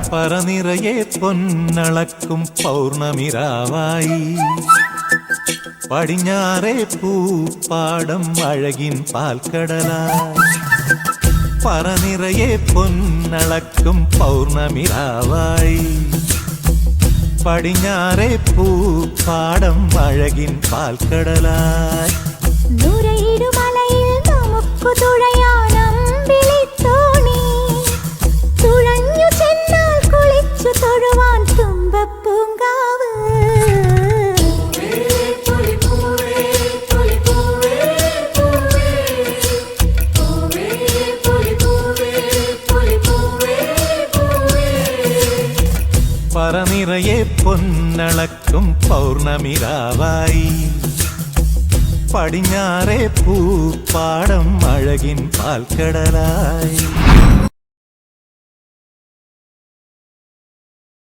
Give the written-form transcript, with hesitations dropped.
പറനിറയെ പൊന്നളക്കും പൗർണമിരാവായി പടിഞ്ഞാറേ പൂപ്പാടം അഴകിൻ പാൽക്കടലായി പറനിറയെ പൊന്നളക്കും പൗർണമിരാവായി പടിഞ്ഞാറേ പൂപ്പാടം അഴകിൻ പാൽക്കടലായി നൂരയിടുമലയിൽ നമുക്കു തുഴയാനമ്പിളിത്തോണി തുഴഞ്ഞു ചെന്നാൽ കുളിച്ചു തൊഴുവാൻ തുമ്പപ്പൂങ്കാവ് പറനിറയെ പൊന്നളക്കും പൗർണമിരാവായി പടിഞ്ഞാറേ പൂപ്പാടം അഴകിൻ പാൽക്കടലായി